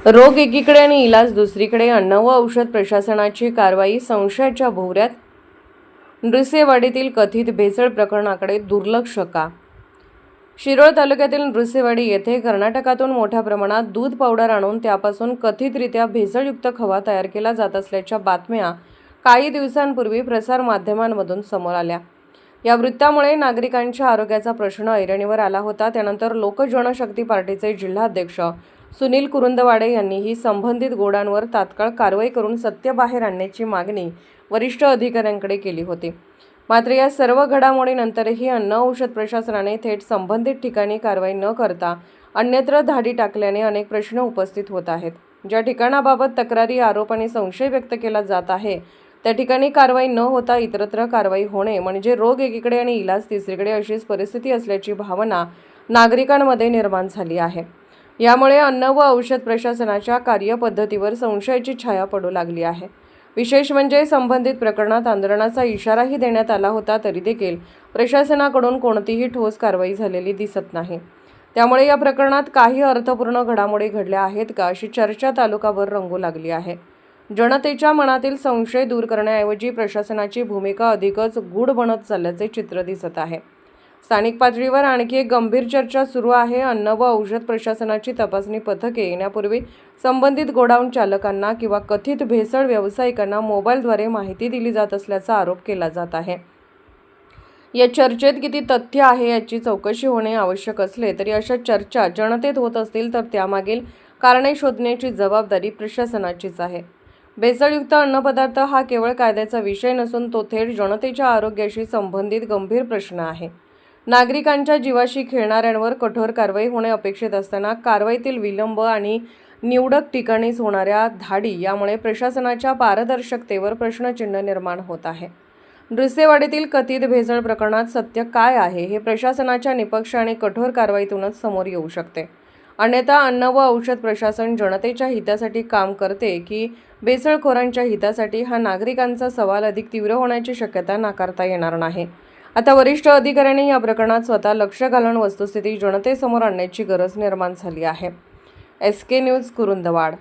रोग एकीकडे आणि इलाज दुसरीकडे. अन्न व औषध प्रशासनाची कारवाई संशयाच्या भोवऱ्यात. नृसिंहवाडीतील कथित भेसळ प्रकरणाकडे दुर्लक्ष का? शिरोळ तालुक्यातील नृसिंहवाडी येथे कर्नाटकातून मोठ्या प्रमाणात दूध पावडर आणून त्यापासून कथितरित्या भेसळयुक्त खवा तयार केला जात असल्याच्या बातम्या काही दिवसांपूर्वी प्रसारमाध्यमांमधून समोर आल्या. या वृत्तामुळे नागरिकांच्या आरोग्याचा प्रश्न ऐरणीवर आला होता. त्यानंतर लोकजनशक्ती पार्टीचे जिल्हाध्यक्ष सुनील कुरुंदवाडे यांनीही संबंधित गोडांवर तात्काळ कारवाई करून सत्य बाहेर आणण्याची मागणी वरिष्ठ अधिकाऱ्यांकडे केली होती. मात्र या सर्व घडामोडीनंतरही अन्न औषध प्रशासनाने थेट संबंधित ठिकाणी कारवाई न करता अन्यत्र धाडी टाकल्याने अनेक प्रश्न उपस्थित होत आहेत. ज्या ठिकाणाबाबत तक्रारी, आरोप आणि संशय व्यक्त केला जात आहे त्या ठिकाणी कारवाई न होता इतरत्र कारवाई होणे म्हणजे रोग एकीकडे आणि इलाज तिसरीकडे अशीच परिस्थिती असल्याची भावना नागरिकांमध्ये निर्माण झाली आहे. यामुळे अन्न व औषध प्रशासनाच्या कार्यपद्धतीवर संशयाची छाया पडू लागली आहे. विशेष म्हणजे संबंधित प्रकरणात आंदोलनाचा इशाराही देण्यात आला होता तरी देखील प्रशासनाकडून कोणतीही ठोस कारवाई झालेली दिसत नाही. त्यामुळे या प्रकरणात काही अर्थपूर्ण घडामोडी घडल्या आहेत का अशी चर्चा तालुकाभर रंगू लागली आहे. जनतेच्या मनातील संशय दूर करण्याऐवजी प्रशासनाची भूमिका अधिकच गूढ बनत चालल्याचे चित्र दिसत आहे. स्थानिक पातळीवर आणखी एक गंभीर चर्चा सुरू आहे. अन्न व औषध प्रशासनाची तपासणी पथके येण्यापूर्वी संबंधित गोडाऊन चालकांना किंवा कथित भेसळ व्यावसायिकांना मोबाईलद्वारे माहिती दिली जात असल्याचा आरोप केला जात आहे. या चर्चेत किती तथ्य आहे याची चौकशी होणे आवश्यक असले तरी अशा चर्चा जनतेत होत असतील तर त्यामागील कारणे शोधण्याची जबाबदारी प्रशासनाचीच आहे. भेसळयुक्त अन्नपदार्थ हा केवळ कायद्याचा विषय नसून तो थेट जनतेच्या आरोग्याशी संबंधित गंभीर प्रश्न आहे. नागरिकांच्या जीवाशी खेळणाऱ्यांवर कठोर कारवाई होणे अपेक्षित असताना कारवाईतील विलंब आणि निवडक ठिकाणीच होणाऱ्या धाडी यामुळे प्रशासनाच्या पारदर्शकतेवर प्रश्नचिन्ह निर्माण होत आहे. नृसिंहवाडीतील कथित भेसळ प्रकरणात सत्य काय आहे हे प्रशासनाच्या निपक्ष आणि कठोर कारवाईतूनच समोर येऊ शकते. अन्यथा अन्न व औषध प्रशासन जनतेच्या हितासाठी काम करते की भेसळखोरांच्या हितासाठी हा नागरिकांचा सवाल अधिक तीव्र होण्याची शक्यता नाकारता येणार नाही. आता वरिष्ठ अधिकाऱ्यांनी या प्रकरणात स्वतः लक्ष घालून वस्तुस्थिती जनतेसमोर आणण्याची गरज निर्माण झाली आहे. SK news Kurundwad.